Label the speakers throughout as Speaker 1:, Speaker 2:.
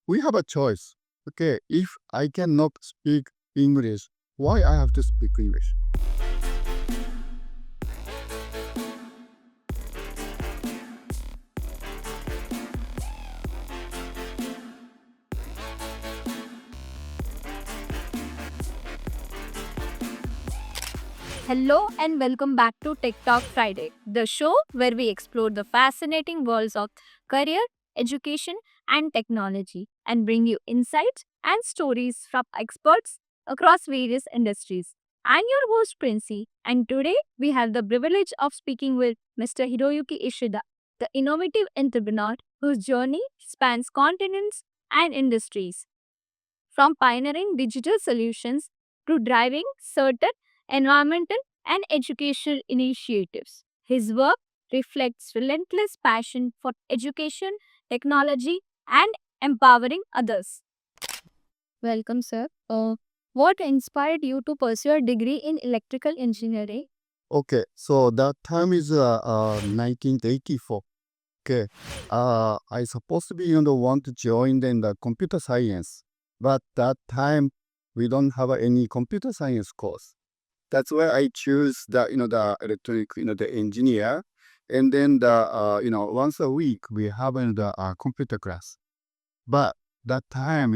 Speaker 1: we have a choice. Okay, if I cannot speak English, why I have to speak English?
Speaker 2: Hello and welcome back to Tech Talk Friday, the show where we explore the fascinating worlds of career, education, and technology and bring you insights and stories from experts across various industries. I'm your host Princey, and today we have the privilege of speaking with Mr. Hiroyuki Ishida, the innovative entrepreneur whose journey spans continents and industries. From pioneering digital solutions to driving certain environmental and educational initiatives. His work reflects relentless passion for education, technology, and empowering others. Welcome, sir. What inspired you to pursue a degree in electrical engineering?
Speaker 1: Okay, so that time is 1984. Okay, I supposed to be want to join in the computer science, but that time we don't have any computer science course. That's why I choose the electronic the engineer, and then the once a week we have the computer class. But that time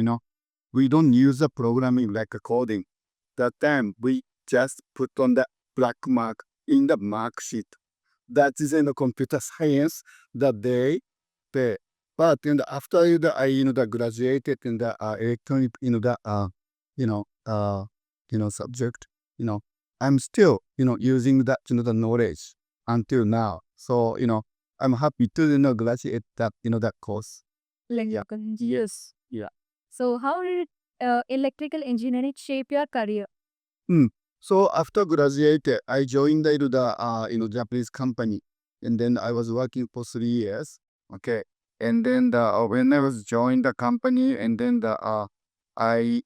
Speaker 1: we don't use the programming like a coding. That time we just put on the black mark in the mark sheet. That is in the computer science that they but after I the graduated in the electronic the you know uh subject, you know I'm still using that the knowledge until now. So I'm happy to graduate that that course. Yeah.
Speaker 2: Electrical engineering.
Speaker 1: Yes. Yeah.
Speaker 2: So, how did electrical engineering shape your career?
Speaker 1: Hmm. So after graduated, I joined the Japanese company, and then I was working for 3 years. Okay, and then when I was joined the company, and then I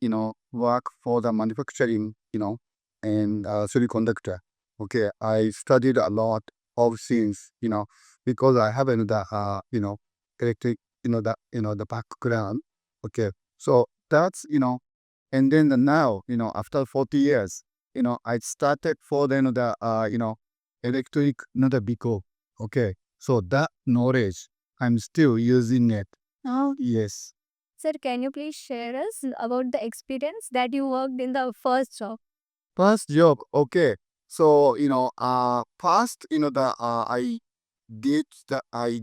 Speaker 1: work for the manufacturing and semiconductor. Okay, I studied a lot of things because I have the electric the background. Okay, so that's and then now, after 40 years, I started for the electric, not a vehicle. Okay. So that knowledge, I'm still using it.
Speaker 2: Oh,
Speaker 1: Yes.
Speaker 2: sir, can you please share us about the experience that you worked in the first job?
Speaker 1: First job. Okay. So, first, I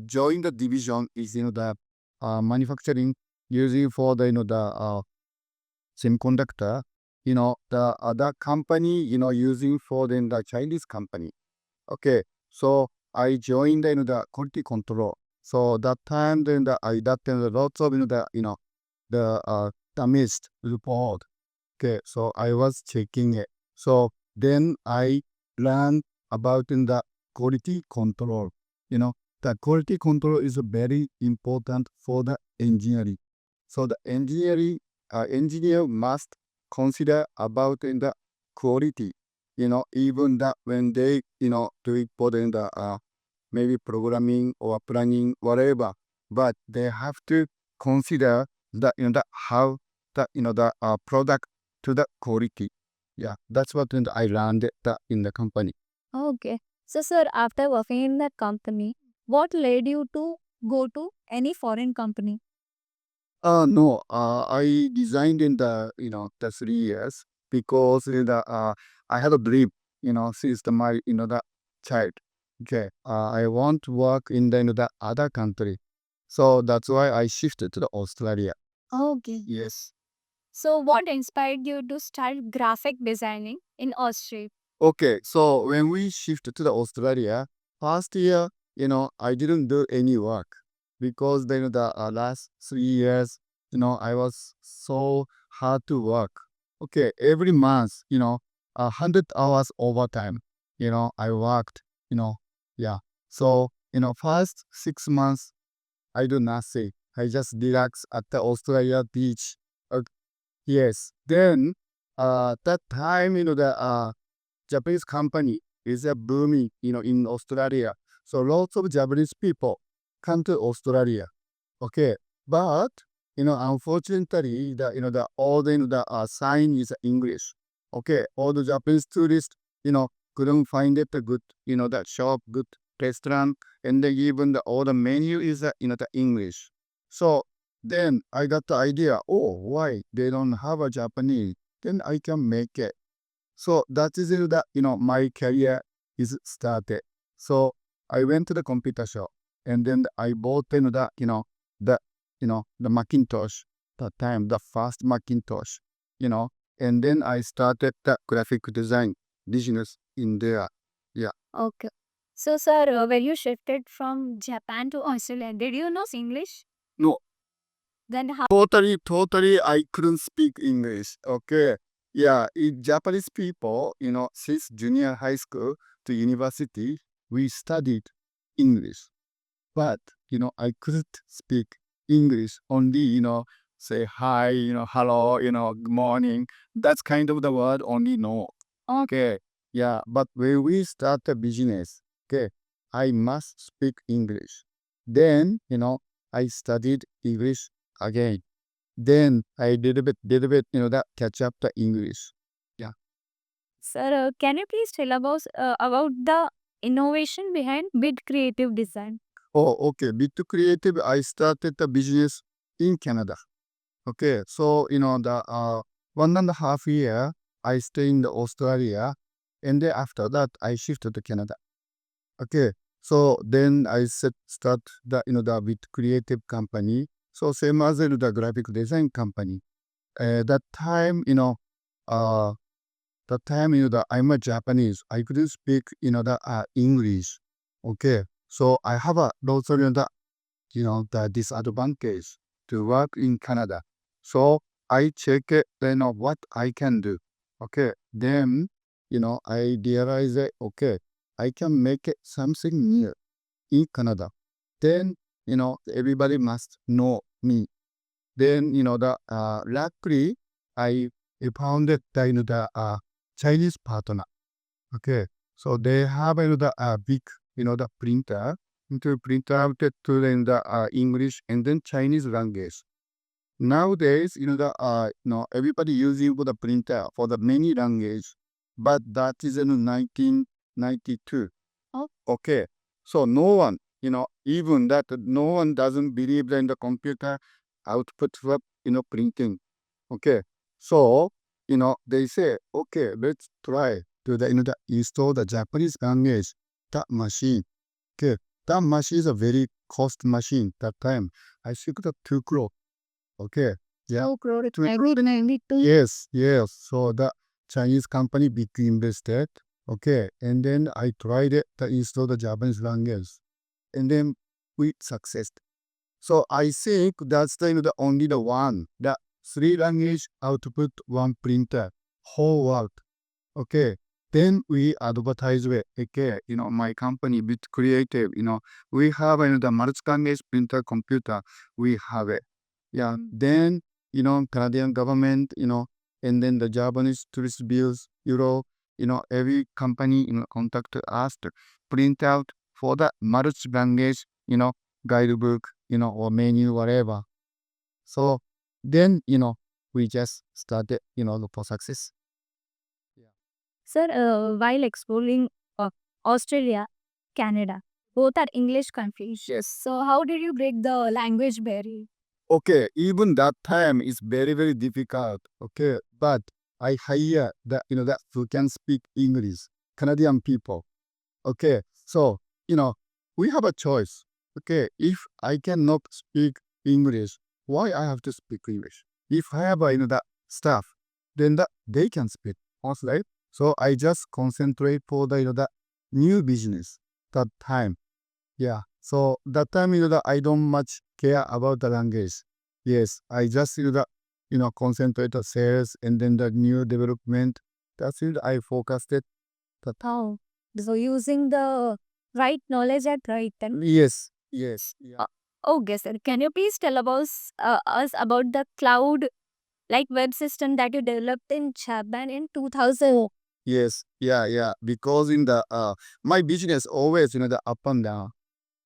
Speaker 1: joined the division is, the manufacturing using for the, the semiconductor, the other company, using for the Chinese company. Okay, so I joined the quality control. So that time then I got lots of the damaged report. Okay, so I was checking it. So then I learned about in the quality control. The quality control is very important for the engineering. So the engineer must consider about in the quality. Even that when they do it for the maybe programming or planning whatever, but they have to consider the the how the product to the quality. Yeah, that's what I learned in the company.
Speaker 2: Okay. So, sir, after working in that company, what led you to go to any foreign company?
Speaker 1: No, I designed in the the 3 years because I had a dream since my the child. Okay, I want to work in the other country, so that's why I shifted to the Australia.
Speaker 2: Okay.
Speaker 1: Yes.
Speaker 2: So, what inspired you to start graphic designing in Austria?
Speaker 1: Okay, so when we shifted to the Australia, first year, I didn't do any work because then the last 3 years, I was so hard to work. Okay, every month, 100 hours overtime, I worked, yeah. So, first 6 months, I do nothing. I just relax at the Australia beach. Yes. Then, that time, the Japanese company is a booming, in Australia. So lots of Japanese people come to Australia. Okay, but unfortunately, the all the sign is English. Okay, all the Japanese tourists, couldn't find it a good, that shop, good restaurant, and then even all the menu is, the English. So then I got the idea, oh, why they don't have a Japanese? Then I can make it. So that is my career is started. So I went to the computer shop and then I bought the the Macintosh, that time the first Macintosh, you know, and then I started the graphic design business in there. Yeah.
Speaker 2: Okay. So, sir, when you shifted from Japan to Australia, did you know English?
Speaker 1: No,
Speaker 2: Then how?
Speaker 1: totally I couldn't speak English. Okay. Yeah, Japanese people, since junior high school to university, we studied English. But, I couldn't speak English, only, say hi, hello, good morning. That's kind of the word only no. Okay. Yeah, but when we start a business, okay, I must speak English. Then, I studied English again. Then I little bit, that catch up the English. Yeah.
Speaker 2: Sir, can you please tell about the innovation behind Bit Creative Design?
Speaker 1: Oh, okay. Bit Creative, I started the business in Canada. Okay, so the 1.5 year I stay in the Australia, and then after that I shifted to Canada. Okay, so then I start the the with creative company. So same as the graphic design company. That time uh that time I'm a Japanese. I couldn't speak the English. Okay, so I have a lots of the disadvantage to work in Canada. So I check it, what I can do. Okay, then I realize that okay, I can make it something new in Canada. Then everybody must know me. Then the luckily I found it the Chinese partner. Okay, so they have the big, the printer to print out it to the English and then Chinese language. Nowadays, everybody using the printer for the many language, but that is in 1992.
Speaker 2: Oh.
Speaker 1: Okay, so no one, even that no one doesn't believe in the computer output for printing. Okay, so they say, okay, let's try to install the Japanese language that machine. Okay, that machine is a very cost machine that time. I think that 2 crore. Okay, yeah.
Speaker 2: So, crore,
Speaker 1: Twen-
Speaker 2: I would need to.
Speaker 1: Yes, yes. So the Chinese company big invested. Okay, and then I tried it to install the Japanese language, and then we success. So I think that's the only the one, the three language output one printer whole world. Okay. Then we advertise with okay, my company bit creative, we have the multi-language printer computer, we have it. Yeah. Then Canadian government, and then the Japanese tourist bills, Euro, every company contact us to print out for the multi-language, guidebook, or menu, whatever. So then, we just started, look for success.
Speaker 2: Sir, while exploring Australia, Canada, both are English countries.
Speaker 1: Yes.
Speaker 2: So, how did you break the language barrier?
Speaker 1: Okay, even that time is very, very difficult. Okay, but I hire that, that who can speak English, Canadian people. Okay, so, we have a choice. Okay, if I cannot speak English, why I have to speak English? If I have, that staff, then they can speak, right? So I just concentrate for the, the new business that time. Yeah. So that time, that I don't much care about the language. Yes, I just concentrate the sales and then the new development. That's it. I focused it. That
Speaker 2: How? So, using the right knowledge at right time.
Speaker 1: yes, yes, yeah.
Speaker 2: Okay, sir. Can you please tell us about the cloud like web system that you developed in Japan in 2000?
Speaker 1: Yes, yeah, yeah. Because in the my business always the up and down.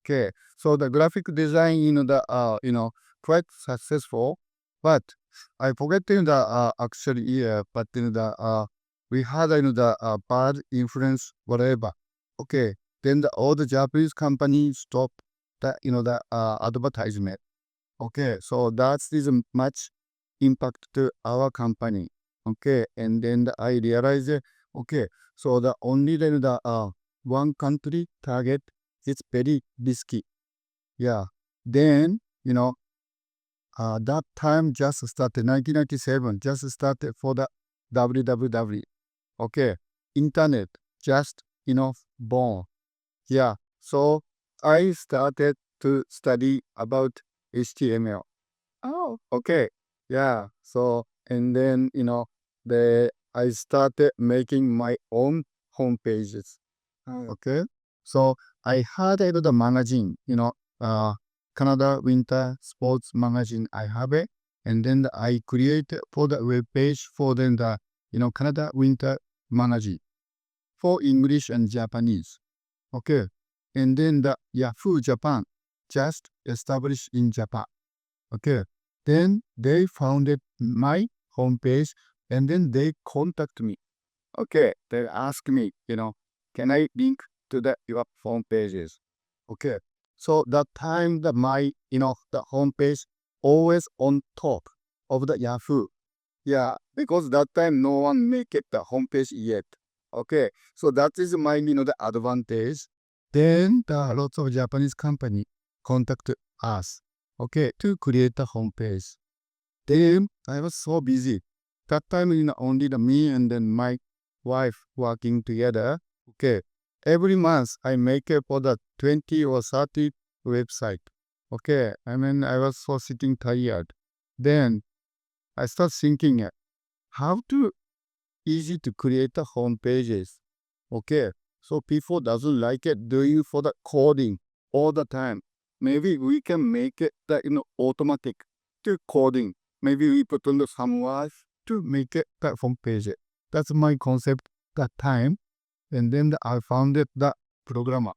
Speaker 1: Okay, so the graphic design the quite successful. But I forget the actual year, but we had the bad influence, whatever. Okay, then all the Japanese companies stopped the advertisement. Okay, so that is much impact to our company. Okay, and then I realized, okay, so the only the one country target is very risky. Yeah, then that time just started 1997, just started for the www. Okay, internet just born. Yeah, so I started to study about HTML.
Speaker 2: Oh,
Speaker 1: Okay, yeah. So and then I started making my own home pages. Okay, so I had the magazine, Canada Winter Sports Magazine. I have it, and then I created for the web page for then the Canada Winter Magazine for English and Japanese. Okay, and then the Yahoo Japan just established in Japan. Okay. Then they founded my homepage and then they contact me. Okay. They ask me, can I link to your home pages? Okay. So that time that my, the homepage always on top of the Yahoo. Yeah, because that time no one make it the homepage yet. Okay. So that is my, the advantage. Then the lots of Japanese company contact us. Okay, to create a homepage. Then I was so busy. That time only the me and then my wife working together. Okay. Every month I make it for the 20 or 30 website. Okay. I mean I was so sitting tired. Then I start thinking how to easy to create the home pages. Okay. So people doesn't like it doing for the coding all the time. Maybe we can make it the automatic to coding. Maybe we put on some words to make it the home page. That's my concept that time. And then I founded the programmer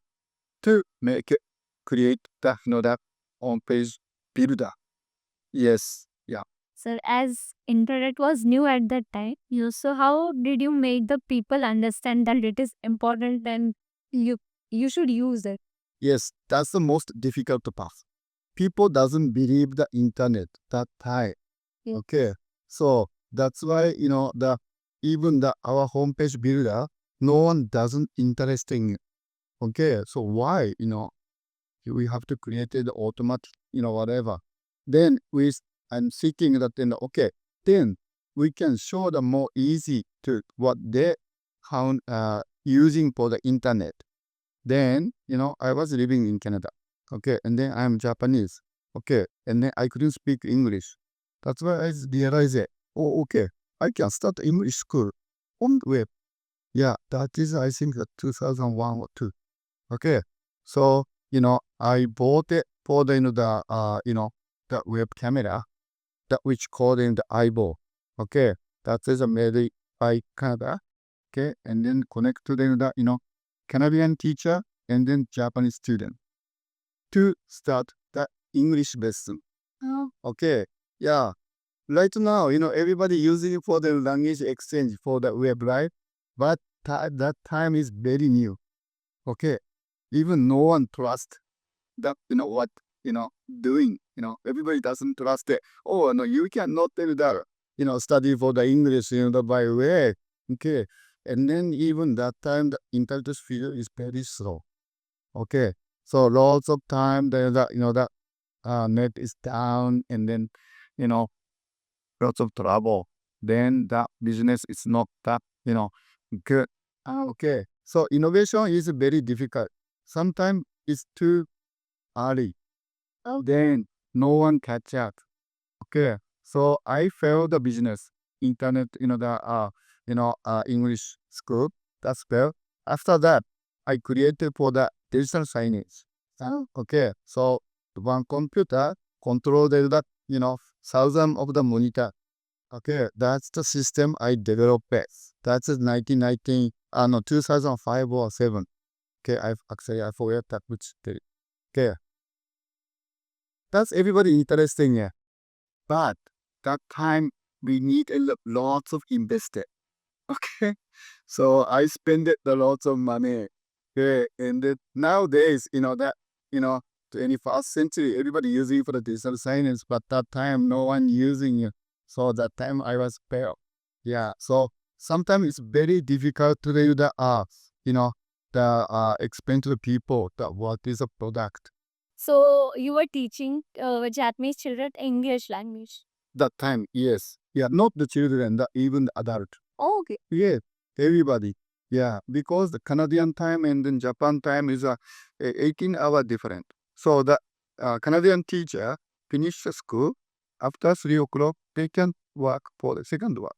Speaker 1: to make it create the that home page builder. Yes. Yeah.
Speaker 2: sir, as internet was new at that time, so how did you make the people understand that it is important and you you should use it?
Speaker 1: Yes, that's the most difficult part. People doesn't believe the internet that time.
Speaker 2: Yeah.
Speaker 1: Okay, so that's why the even the our homepage builder, no one doesn't interesting. Okay, so why we have to create the automatic whatever. Then I'm seeking that then okay, then we can show them more easy to what they found using for the internet. Then, I was living in Canada. Okay. And then I'm Japanese. Okay. And then I couldn't speak English. That's why I realized it. Oh, okay. I can start English school on the web. Yeah. That is, I think, 2001 or 2. Okay. So, I bought it for the web camera that which called in the eyeball. Okay. That is a made by Canada. Okay, and then connect to the Canadian teacher and then Japanese student to start the English lesson.
Speaker 2: Oh,
Speaker 1: Okay, yeah. Right now, everybody using it for the language exchange for the web, right? But that time is very new. Okay, even no one trust that what doing. Everybody doesn't trust it. Oh no, you cannot tell that. Study for the English by way. Okay, and then even that time the internet speed is very slow. Okay, so lots of time the that net is down, and then you know lots of trouble. Then that business is not that good. Okay, so innovation is very difficult. Sometimes it's too early.
Speaker 2: oh,
Speaker 1: Then no one catch up. Okay, so I failed the business internet. The English school. That's fair. After that, I created for the digital signage.
Speaker 2: oh,
Speaker 1: Okay, so one computer control the thousand of the monitor. Okay, that's the system I developed. That's in 1990, no, 2005 or 7. Okay, I forget that which date. Okay, that's everybody interesting. Yeah. But that time we need lots of investor. Okay, so I spend it a lot of money. Okay, and then nowadays, that you know, 21st century, everybody using for the digital signage, but that time no one using it. So that time I was fail. Yeah, so sometimes it's very difficult to do the you know, the explain to the people that what is a product.
Speaker 2: So you were teaching Japanese children English language.
Speaker 1: That time, yes, yeah, not the children, even the adult.
Speaker 2: Oh, okay.
Speaker 1: Yes, everybody. Yeah, because the Canadian time and then Japan time is a 18-hour different. So the Canadian teacher finish the school after 3 o'clock. They can work for the second work.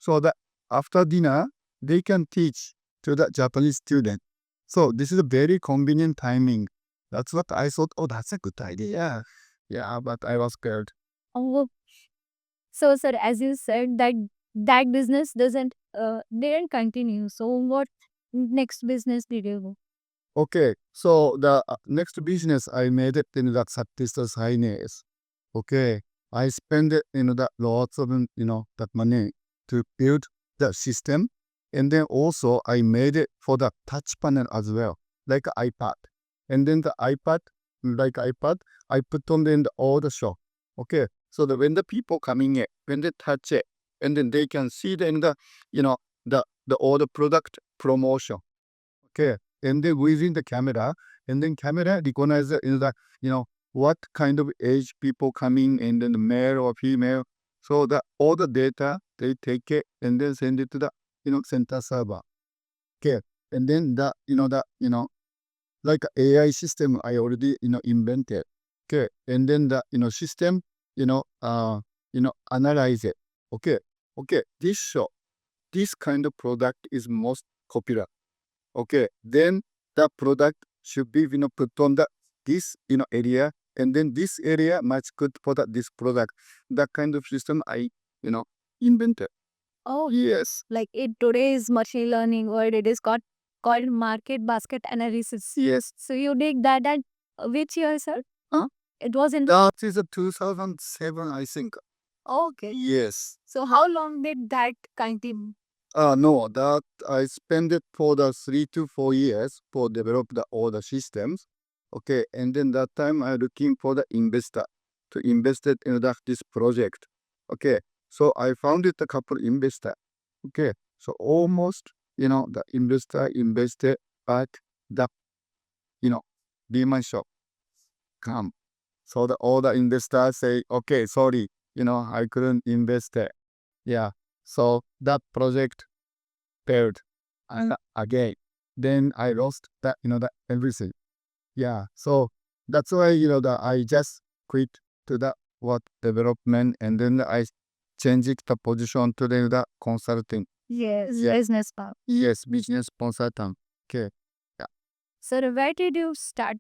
Speaker 1: So that after dinner they can teach to the Japanese student. So this is a very convenient timing. That's what I thought. Oh, that's a good idea. Yeah, but I was scared.
Speaker 2: Oh, so sir, as you said that business didn't continue. So what next business did you do?
Speaker 1: Okay, so the next business I made it in that digital signage. Okay, I spend it that lots of that money to build the system, and then also I made it for the touch panel as well, like iPad, and then the iPad, like iPad, I put on in all the shop. Okay, so that when the people coming in, when they touch it, and then they can see the the all the product promotion. Okay, and then within the camera, and then camera recognize the what kind of age people coming, and then the male or female. So that all the data they take it and then send it to the center server. Okay, and then like AI system I already invented. Okay, and then the system analyze it. Okay, okay, this kind of product is most popular. Okay, then the product should be put on the this area, and then this area much good for this product. That kind of system I invented.
Speaker 2: Oh,
Speaker 1: Yes,
Speaker 2: like it today's machine learning word it is called market basket analysis.
Speaker 1: yes.
Speaker 2: So you did that at which year, sir?
Speaker 1: Huh?
Speaker 2: It was in.
Speaker 1: That is a 2007, I think.
Speaker 2: Okay.
Speaker 1: Yes.
Speaker 2: So how long did that continue?
Speaker 1: No, that I spent it for the 3 to 4 years for develop all the systems. Okay, and then that time I looking for the investor to invest it in this project. Okay, so I found it a couple investor. Okay, so almost the investor invested, but the demand shock come. So all the investors say, okay, sorry, I couldn't invest it. Yeah, so that project failed and again. Then I lost that that everything. Yeah, so that's why that I just quit to the what development, and then I changed the position to the consulting.
Speaker 2: Yes,
Speaker 1: Yeah.
Speaker 2: business part.
Speaker 1: Yes, business consultant. Okay. Yeah.
Speaker 2: Sir, where did you start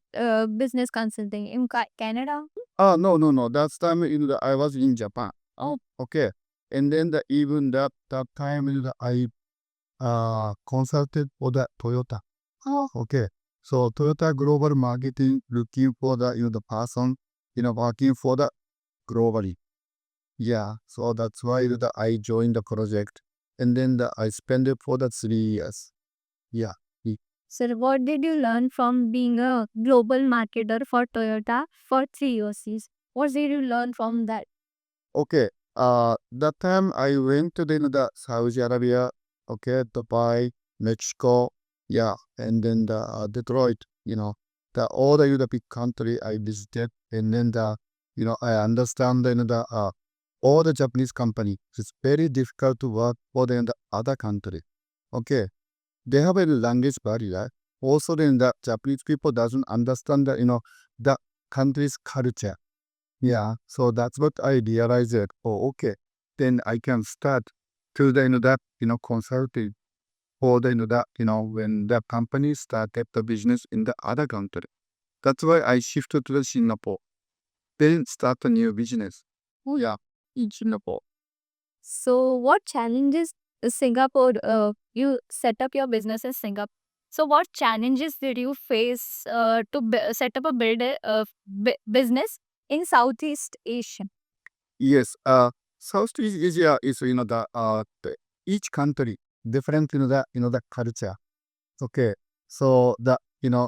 Speaker 2: business consulting in Canada?
Speaker 1: Oh, no. That's time I was in Japan. Oh, okay. And then even that time I consulted for the Toyota. Oh, okay. So Toyota Global Marketing looking for the the person working for the globally. Yeah. So that's why I joined the project, and then I spent it for the 3 years. Yeah.
Speaker 2: Sir, what did you learn from being a global marketer for Toyota for 3 years? What did you learn from that?
Speaker 1: Okay. That time I went to the Saudi Arabia, okay, Dubai, Mexico, yeah, and then the Detroit. The all the big country I visited, and then I understand all the Japanese company. It's very difficult to work for the other country. Okay, they have a language barrier. Also, then the Japanese people doesn't understand the country's culture. Yeah, so that's what I realized that, oh, okay, then I can start to the, that, consulting for the, that, when the company started the business in the other country. That's why I shifted to the Singapore, then start a new business. Oh, yeah, in Singapore.
Speaker 2: So, what challenges Singapore? You set up your business in Singapore. So, what challenges did you face to set up a business in Southeast Asia?
Speaker 1: Yes, Southeast Asia is each country different the culture. Okay, so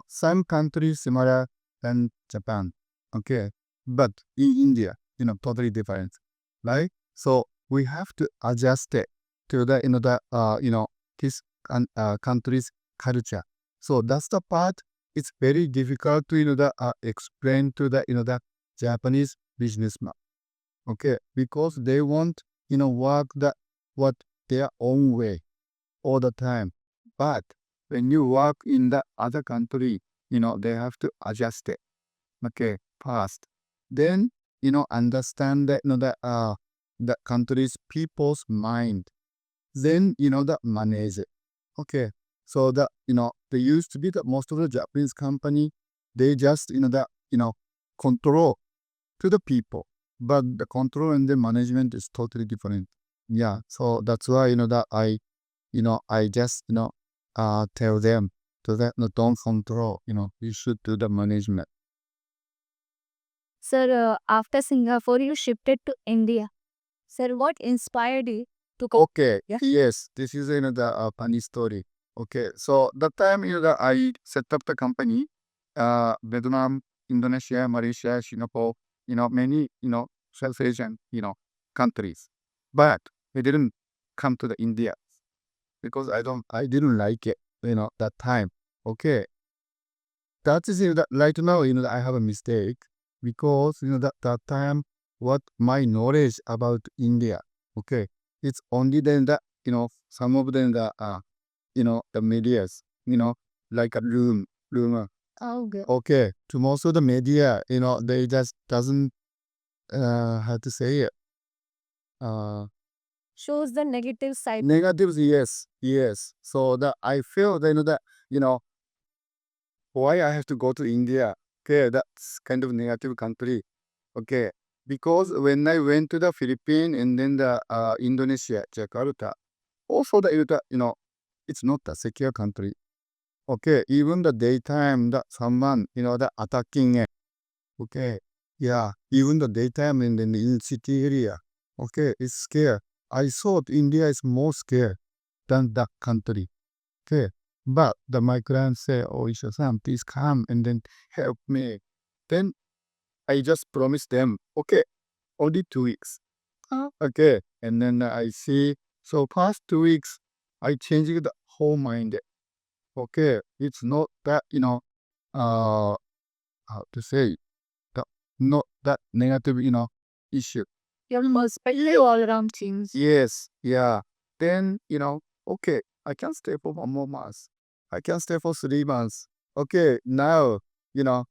Speaker 1: some countries similar than Japan. Okay, but in India totally different, right? So we have to adjust it to the this country's culture. So that's the part. It's very difficult to explain to the Japanese businessman. Okay, because they want work that what their own way all the time. But when you work in the other country, they have to adjust it. Okay, first. Then understand that the country's people's mind. Then the manage it. Okay, so they used to be the most of the Japanese company. They just control to the people, but the control and the management is totally different. Yeah, so that's why that I just tell them to that no, don't control. You should do the management.
Speaker 2: Sir, after Singapore, you shifted to India. Sir, what inspired you to come?
Speaker 1: Okay.
Speaker 2: Yeah.
Speaker 1: Yes, this is the funny story. Okay, so that time I set up the company, Vietnam, Indonesia, Malaysia, Singapore, many South Asian countries, but we didn't come to the India because I didn't like it that time. Okay, that is that right now I have a mistake because that time what my knowledge about India. Okay, it's only then that some of them the medias like a rumor.
Speaker 2: Oh, good.
Speaker 1: Okay, to most of the media they just doesn't how to say it
Speaker 2: Shows the negative side.
Speaker 1: negatives. Yes, so that I feel that you know why I have to go to India. Okay, that's kind of negative country. Okay, because when I went to the Philippines and then the Indonesia, Jakarta, also it's not a secure country. Okay, even the daytime that someone the attacking it. Okay, yeah, even the daytime in city area. Okay, it's scare. I thought India is more scared than that country. Okay, but the migrants say, "Oh, Isha-san, please come and then help me." Then I just promised them, okay, only 2 weeks. Okay, and then I see. So past 2 weeks, I changed the whole mind. Okay, it's not that how to say that not that negative issue.
Speaker 2: Your perspective all around things.
Speaker 1: Yes, yeah. Then okay, I can stay for 1 more month. I can stay for 3 months. Okay, now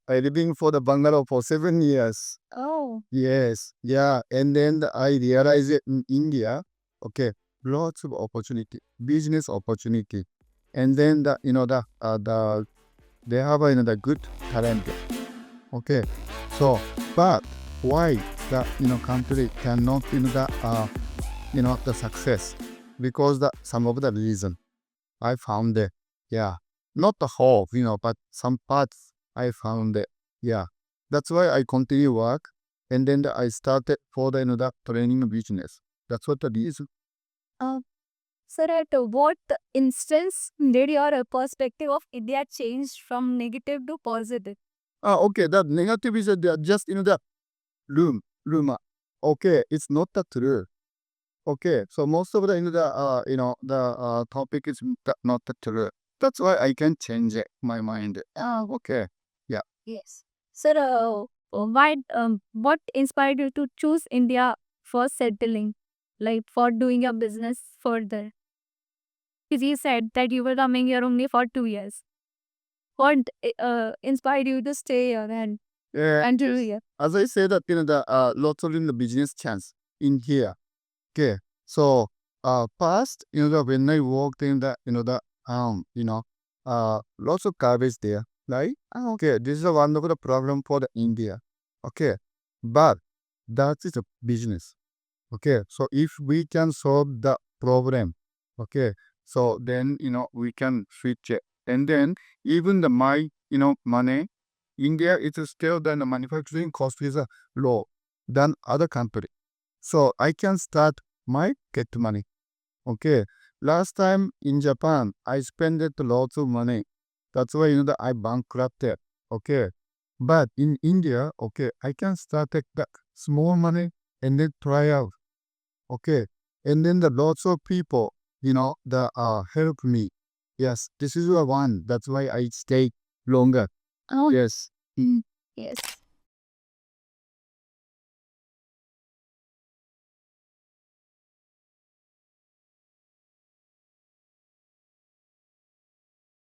Speaker 1: I living for the bungalow for 7 years.
Speaker 2: Oh,
Speaker 1: Yes, yeah, and then I realize it in India. Okay, lots of opportunity, business opportunity, and then the they have the good talent. Okay, so but why the country cannot the success? Because some of the reason I found it. Yeah, not the whole but some parts I found it. Yeah, that's why I continue work, and then I started for the the training business. That's what the reason.
Speaker 2: uh, sir, at what instance did your perspective of India change from negative to positive?
Speaker 1: Okay, that negative is just the rumor. Okay, it's not the true. Okay, so most of the the topic is not the true. That's why I can change it, my mind.
Speaker 2: Oh,
Speaker 1: Okay, yeah.
Speaker 2: yes. Sir, what inspired you to choose India for settling, like for doing your business further? Because you said that you were coming here only for 2 years. What inspired you to stay here
Speaker 1: Yeah,
Speaker 2: and do here?
Speaker 1: as I said that the lots of the business chance in here. Okay, so past when I walked in the the lots of garbage there, right? Okay, this is one of the problem for the India. Okay, but that is a business. Okay, so if we can solve the problem, okay, so then we can switch it, and then even the my money, India is still then the manufacturing cost is low than other country. So I can start my get money. Okay. Last time in Japan, I spent lots of money. That's why that I bankrupted. Okay. But in India, okay, I can start at the small money and then try out. Okay. And then the lots of people, the help me. Yes, this is the one. That's why I stay longer.
Speaker 2: Oh,
Speaker 1: Yes.
Speaker 2: yes.